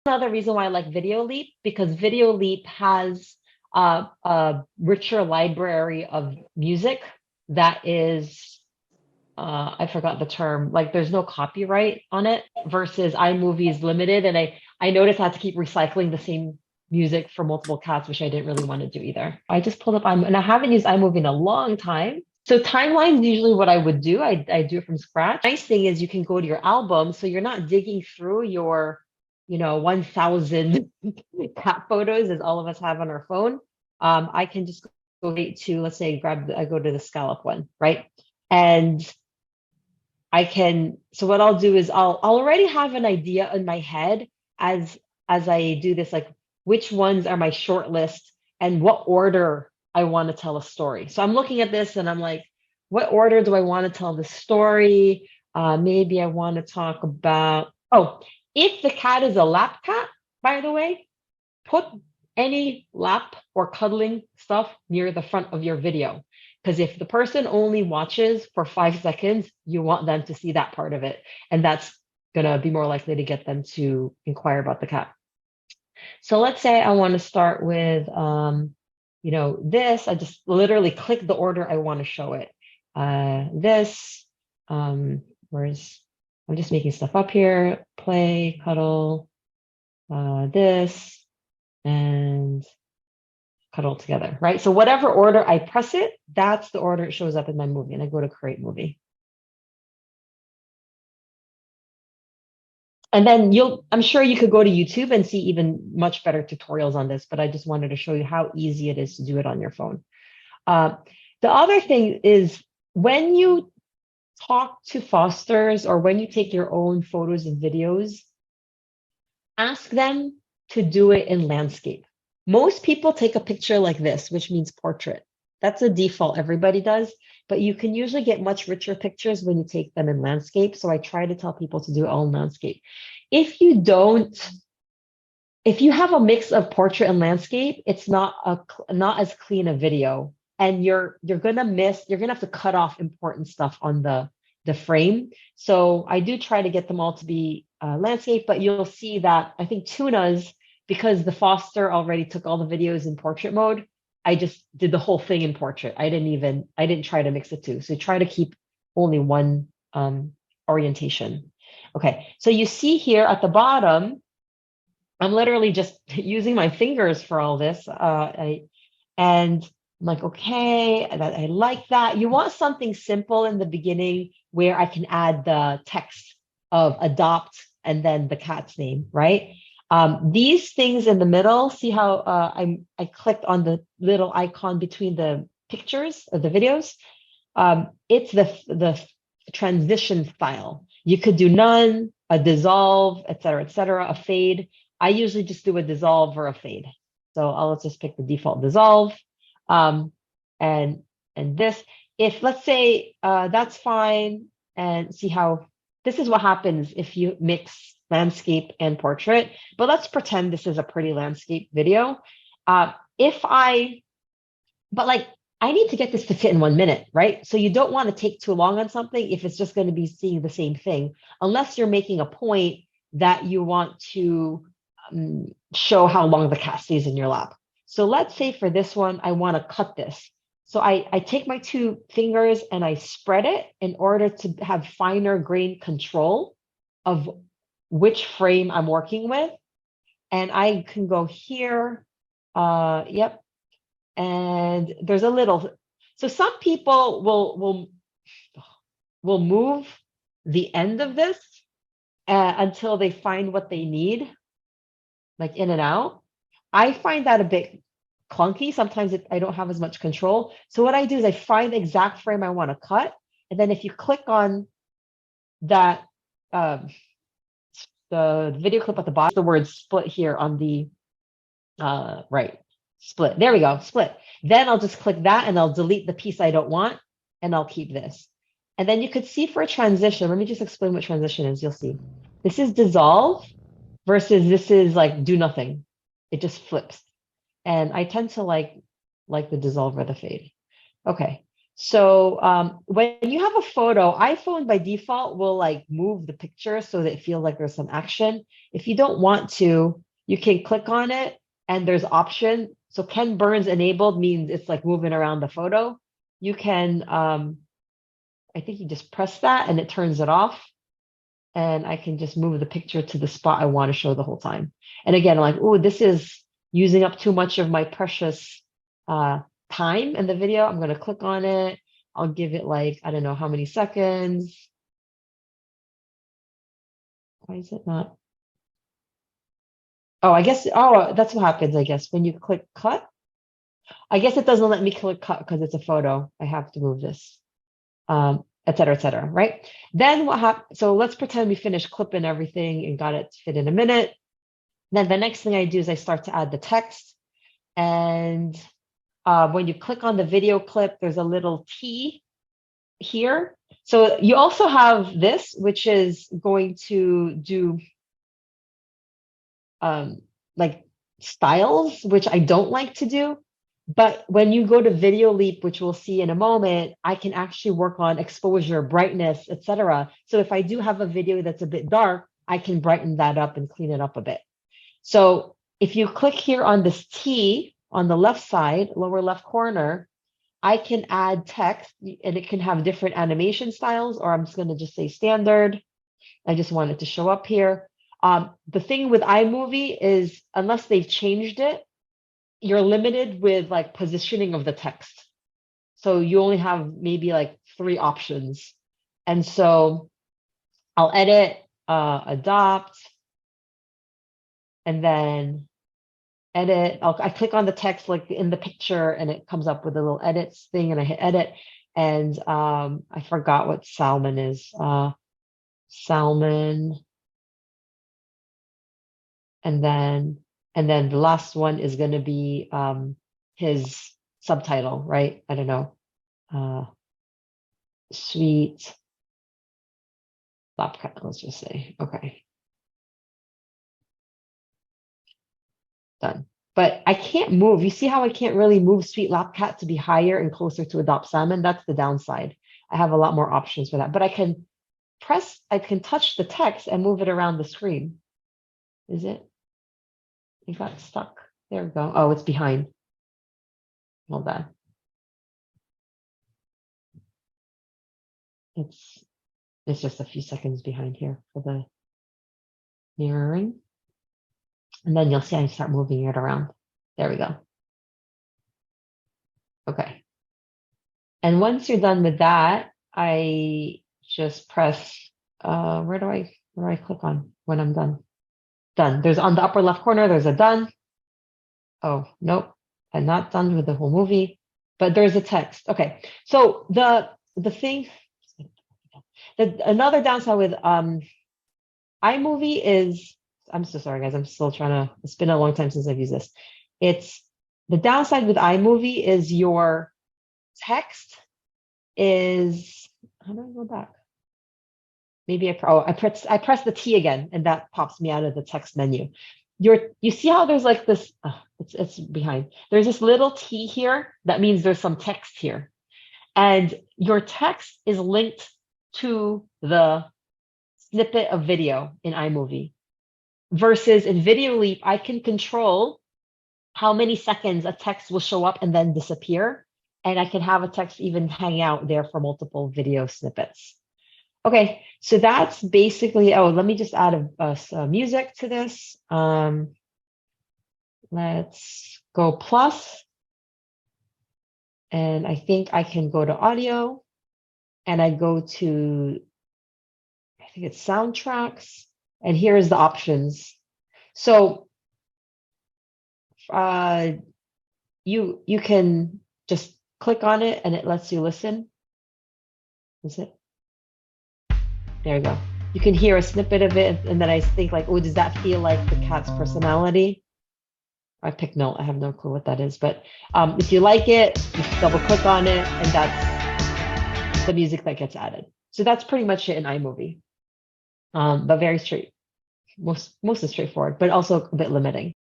another reason why I like Video Leap, because Video Leap has a richer library of music that is I forgot the term, like there's no copyright on it versus iMovie is limited. And I noticed I had to keep recycling the same music for multiple cats, which I didn't really want to do either. I just pulled up and I haven't used iMovie in a long time. So timelines usually what I would do. I do it from scratch. Nice thing is you can go to your album, so you're not digging through your, 1,000 cat photos as all of us have on our phone. I can just go straight to, let's say, I go to the scallop one, right? And so what I'll do is I'll already have an idea in my head as I do this, like which ones are my short list and what order I want to tell a story. So I'm looking at this and I'm like, what order do I want to tell the story? Maybe I want to talk about, if the cat is a lap cat, by the way, put any lap or cuddling stuff near the front of your video. Because if the person only watches for 5 seconds, you want them to see that part of it. And that's going to be more likely to get them to inquire about the cat. So let's say I want to start with, this. I just literally click the order I want to show it. I'm just making stuff up here. Play, cuddle, this, and cuddle together, right? So whatever order I press it, that's the order it shows up in my movie. And I go to create movie. And then I'm sure you could go to YouTube and see even much better tutorials on this, but I just wanted to show you how easy it is to do it on your phone. The other thing is when you talk to fosters or when you take your own photos and videos, ask them to do it in landscape. Most people take a picture like this, which means portrait. That's a default, everybody does, but you can usually get much richer pictures when you take them in landscape. So I try to tell people to do it all in landscape. If you have a mix of portrait and landscape, it's not as clean a video. And you're gonna have to cut off important stuff on the frame. So I do try to get them all to be landscape, but you'll see that I think Tuna's, because the foster already took all the videos in portrait mode, I just did the whole thing in portrait. I didn't try to mix the two. So try to keep only one orientation. Okay, so you see here at the bottom, I'm literally just using my fingers for all this. And I'm like, okay, I like that. You want something simple in the beginning where I can add the text of adopt and then the cat's name, right? These things in the middle, see how I clicked on the little icon between the pictures of the videos? It's the transition style. You could do none, a dissolve, et cetera, a fade. I usually just do a dissolve or a fade. So I'll just pick the default dissolve. And this, if let's say that's fine, and see how this is what happens if you mix landscape and portrait. But let's pretend this is a pretty landscape video. I need to get this to fit in 1 minute, right? So you don't want to take too long on something if it's just going to be seeing the same thing, unless you're making a point that you want to show how long the cat stays in your lap. So let's say for this one, I want to cut this. So I take my 2 fingers and I spread it in order to have finer grain control of which frame I'm working with. And I can go here. Yep. And there's a little, so some people will move the end of this until they find what they need, like in and out. I find that a bit clunky. Sometimes I don't have as much control. So what I do is I find the exact frame I want to cut. And then if you click on that, the video clip at the bottom, the word split here on the right, split. There we go, split. Then I'll just click that and I'll delete the piece I don't want and I'll keep this. And then you could see for a transition, let me just explain what transition is. You'll see. This is dissolve versus this is like do nothing. It just flips. And I tend to like the dissolve or the fade. Okay, So when you have a photo, iPhone by default will like move the picture so that it feels like there's some action. If you don't want to, you can click on it and there's option. So Ken Burns enabled means it's like moving around the photo. You can, I think you just press that and it turns it off. And I can just move the picture to the spot I want to show the whole time. And again, I'm like, oh, this is using up too much of my precious time in the video. I'm going to click on it. I'll give it like, I don't know how many seconds. Why is it not? Oh, I guess, oh, that's what happens, I guess. When you click cut, I guess it doesn't let me click cut because it's a photo. I have to move this, et cetera, right? Then what happens? So let's pretend we finished clipping everything and got it to fit in a minute. Then the next thing I do is I start to add the text. And when you click on the video clip, there's a little T here. So you also have this, which is going to do like styles, which I don't like to do. But when you go to Video Leap, which we'll see in a moment, I can actually work on exposure, brightness, etc. So if I do have a video that's a bit dark, I can brighten that up and clean it up a bit. So if you click here on this T on the left side, lower left corner, I can add text and it can have different animation styles, or I'm just going to just say standard. I just want it to show up here. The thing with iMovie is unless they've changed it, you're limited with like positioning of the text. So you only have maybe like 3 options. And so I'll edit, adopt, and then edit. I click on the text like in the picture and it comes up with a little edits thing and I hit edit. And I forgot what Salmon is. Salmon. And then the last one is going to be his subtitle, right? I don't know. Sweet Lapcat, let's just say. Okay. Done. But I can't move. You see how I can't really move Sweet Lapcat to be higher and closer to Adopt Salmon? That's the downside. I have a lot more options for that. But I can touch the text and move it around the screen. Is it? It got stuck. There we go. Oh, it's behind. Hold on. It's just a few seconds behind here for the mirroring. And then you'll see I start moving it around. There we go. Okay. And once you're done with that, I just press, where do I click on when I'm done? Done. There's on the upper left corner, there's a done. Oh, nope. I'm not done with the whole movie, but there's a text. Okay. So the thing, another downside with iMovie is, I'm so sorry, guys. I'm still trying to, it's been a long time since I've used this. It's the downside with iMovie is your text is, how do I go back? Maybe I press the T again and that pops me out of the text menu. You see how there's like this, it's behind. There's this little T here. That means there's some text here. And your text is linked to the snippet of video in iMovie. Versus in Video Leap, I can control how many seconds a text will show up and then disappear. And I can have a text even hang out there for multiple video snippets. Okay, so that's basically, oh, let me just add a music to this. Let's go plus. And I think I can go to audio and I go to, I think it's soundtracks. And here's the options. So you can just click on it and it lets you listen. Is it? There you go. You can hear a snippet of it and then I think like, oh, does that feel like the cat's personality? I picked no, I have no clue what that is. But if you like it, you double click on it and that's the music that gets added. So that's pretty much it in iMovie. But very straight, mostly straightforward, but also a bit limiting.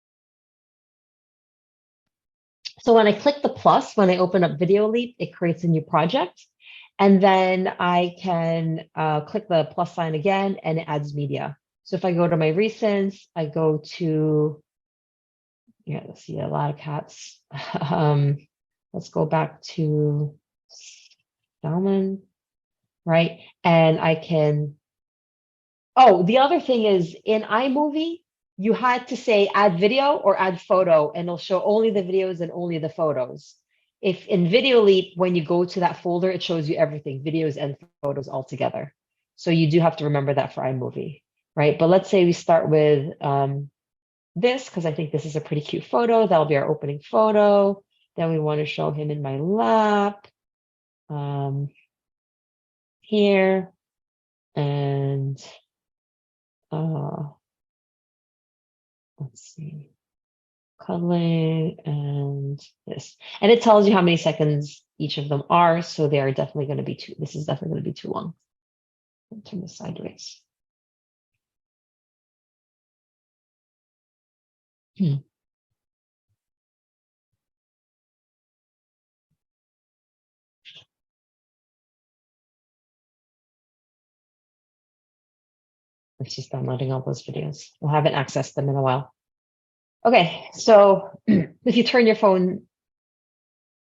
So when I click the plus, when I open up Video Leap, it creates a new project. And then I can click the plus sign again and it adds media. So if I go to my recents, I go to, yeah, let's see, a lot of cats. Let's go back to Salmon, right? And I can, oh, the other thing is in iMovie, you had to say add video or add photo, and it'll show only the videos and only the photos. If in Video Leap, when you go to that folder, it shows you everything, videos and photos all together. So you do have to remember that for iMovie, right? But let's say we start with this, because I think this is a pretty cute photo. That'll be our opening photo. Then we want to show him in my lap here. And let's see, cuddling and this. And it tells you how many seconds each of them are. So they are definitely going to be too, this is definitely going to be too long. I'll turn this sideways. It's just downloading all those videos. I haven't accessed them in a while. Okay, so if you turn your phone,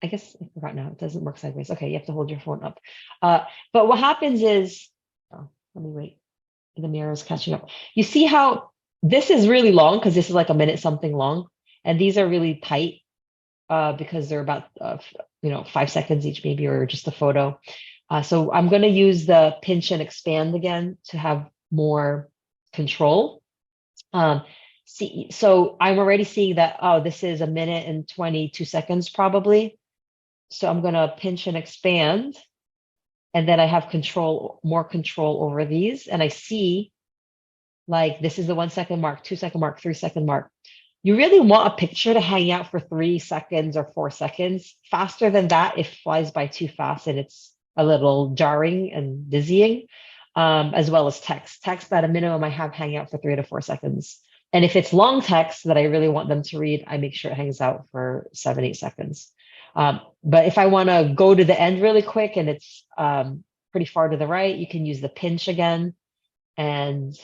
I guess I forgot now, it doesn't work sideways. Okay, you have to hold your phone up. But what happens is, oh, let me wait. The mirror is catching up. You see how this is really long because this is like a minute something long, and these are really tight because they're about 5 seconds each maybe, or just a photo. So I'm going to use the pinch and expand again to have more control. So I'm already seeing that, oh, this is a minute and 22 seconds probably. So I'm going to pinch and expand, and then I have more control over these. And I see like this is the 1 second mark, 2 second mark, 3 second mark. You really want a picture to hang out for 3 seconds or 4 seconds. Faster than that, it flies by too fast and it's a little jarring and dizzying, as well as text. Text at a minimum, I have hang out for 3 to 4 seconds. And if it's long text that I really want them to read, I make sure it hangs out for 7, 8 seconds. But if I want to go to the end really quick and it's pretty far to the right, you can use the pinch again, and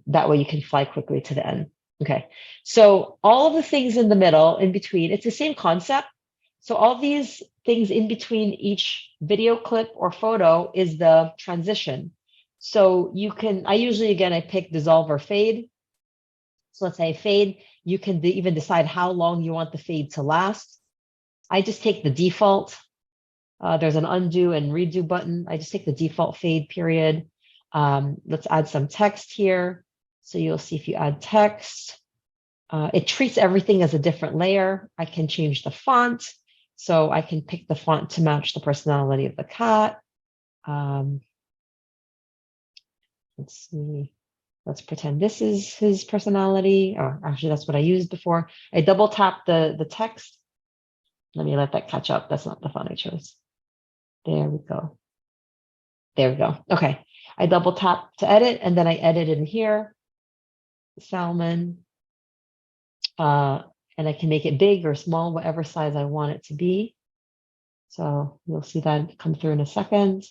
that way you can fly quickly to the end. Okay, so all of the things in the middle, in between, it's the same concept. So all these things in between each video clip or photo is the transition. So you can, I usually, again, I pick dissolve or fade. So let's say fade, you can even decide how long you want the fade to last. I just take the default. There's an undo and redo button. I just take the default fade period. Let's add some text here. So you'll see if you add text, it treats everything as a different layer. I can change the font. So I can pick the font to match the personality of the cat. Let's see. Let's pretend this is his personality. Or actually, that's what I used before. I double tap the text. Let me let that catch up. That's not the font I chose. There we go. There we go. Okay. I double tap to edit, and then I edit in here, Salmon. And I can make it big or small, whatever size I want it to be. So you'll see that come through in a second.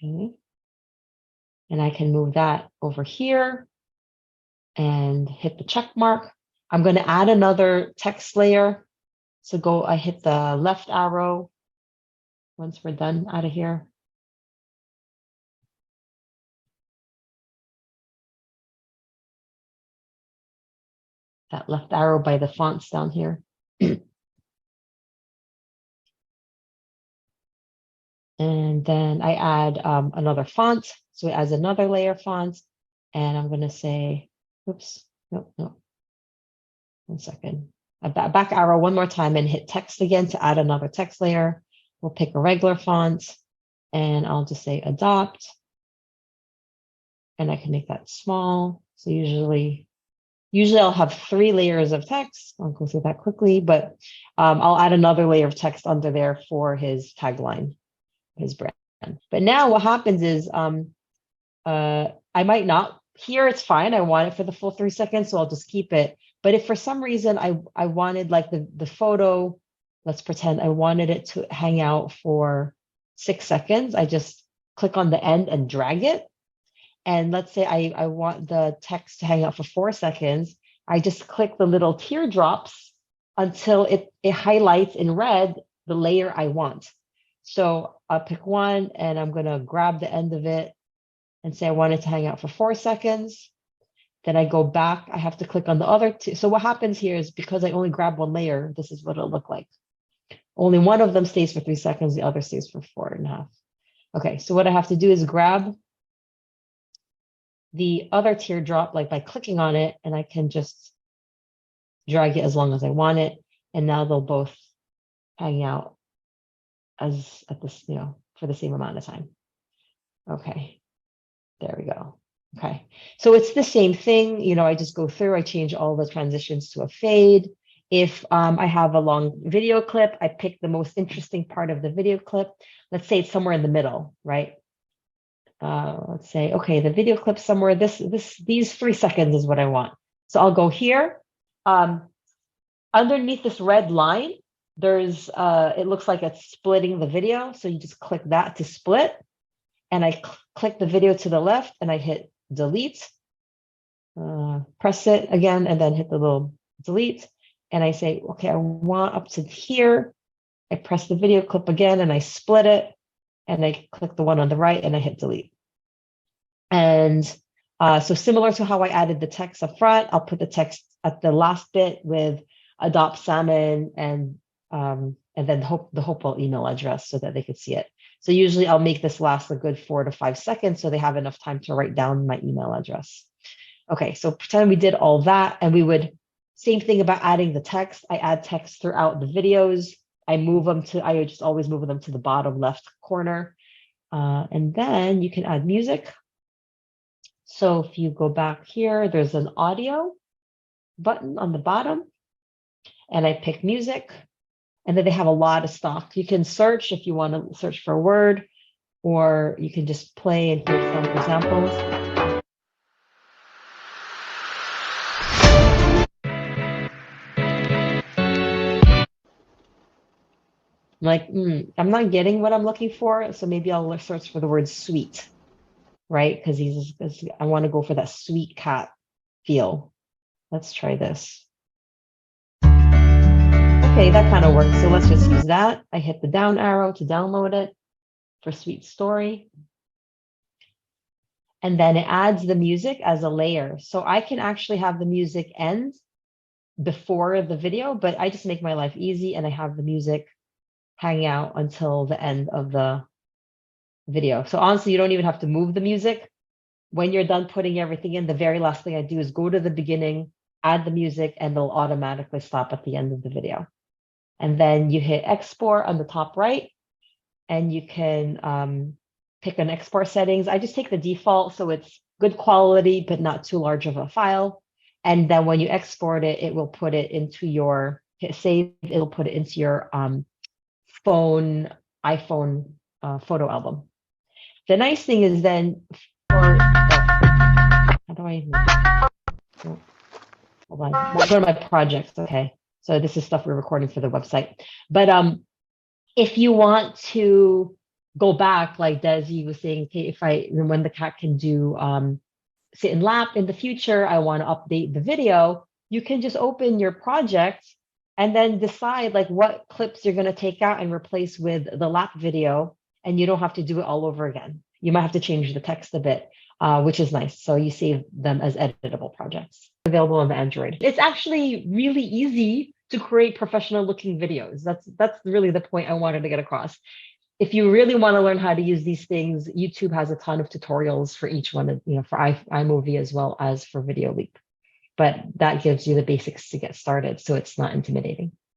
Okay. And I can move that over here and hit the check mark. I'm going to add another text layer. So I hit the left arrow once we're done out of here. That left arrow by the fonts down here. And then I add another font. So it adds another layer font. And I'm going to say, oops, no. 1 second. A back arrow one more time and hit text again to add another text layer. We'll pick a regular font and I'll just say adopt. And I can make that small. So usually I'll have 3 layers of text. I'll go through that quickly, but I'll add another layer of text under there for his tagline, his brand. But now what happens is I might not here it's fine. I want it for the full 3 seconds, so I'll just keep it. But if for some reason I wanted like the photo, let's pretend I wanted it to hang out for 6 seconds, I just click on the end and drag it. And let's say I want the text to hang out for 4 seconds. I just click the little teardrops until it highlights in red the layer I want. So I'll pick one and I'm going to grab the end of it and say I want it to hang out for 4 seconds. Then I go back. I have to click on the other two. So what happens here is because I only grab one layer, this is what it'll look like. Only one of them stays for 3 seconds. The other stays for 4.5. Okay, so what I have to do is grab the other teardrop, like by clicking on it, and I can just drag it as long as I want it. And now they'll both hang out as at this, for the same amount of time. Okay, there we go. Okay, so it's the same thing. I just go through, I change all the transitions to a fade. If I have a long video clip, I pick the most interesting part of the video clip. Let's say it's somewhere in the middle, right? Let's say, okay, the video clip somewhere, these 3 seconds is what I want. So I'll go here. Underneath this red line, there's, it looks like it's splitting the video. So you just click that to split. And I click the video to the left and I hit delete. Press it again and then hit the little delete. And I say, okay, I want up to here. I press the video clip again and I split it. And I click the one on the right and I hit delete. And so similar to how I added the text up front, I'll put the text at the last bit with Adopt Salmon and then the Hopewell email address so that they could see it. So usually I'll make this last a good 4 to 5 seconds so they have enough time to write down my email address. Okay, so pretend we did all that and we would, same thing about adding the text. I add text throughout the videos. I just always move them to the bottom left corner. And then you can add music. So if you go back here, there's an audio button on the bottom and I pick music. And then they have a lot of stock. You can search if you want to search for a word, or you can just play and hear some examples. I'm like, I'm not getting what I'm looking for. So maybe I'll search for the word sweet, right? Because I want to go for that sweet cat feel. Let's try this. Okay, that kind of works. So let's just use that. I hit the down arrow to download it for Sweet Story. And then it adds the music as a layer. So I can actually have the music end before the video, but I just make my life easy and I have the music hang out until the end of the video. So honestly, you don't even have to move the music. When you're done putting everything in, the very last thing I do is go to the beginning, add the music, and they'll automatically stop at the end of the video. And then you hit export on the top right, and you can pick an export settings. I just take the default, so it's good quality, but not too large of a file. And then when you export it, it will put it into your, hit save, it'll put it into your iPhone photo album. The nice thing is then, how do I, hold on, I'll go to my projects, okay. So this is stuff we're recording for the website. But if you want to go back, like Desi was saying, okay, when the cat can do sit and lap in the future, I want to update the video, you can just open your project and then decide like what clips you're going to take out and replace with the lap video. And you don't have to do it all over again. You might have to change the text a bit, which is nice. So you save them as editable projects. Available on the Android. It's actually really easy to create professional looking videos. That's really the point I wanted to get across. If you really want to learn how to use these things, YouTube has a ton of tutorials for each one, for iMovie as well as for Video Leap. But that gives you the basics to get started, so it's not intimidating.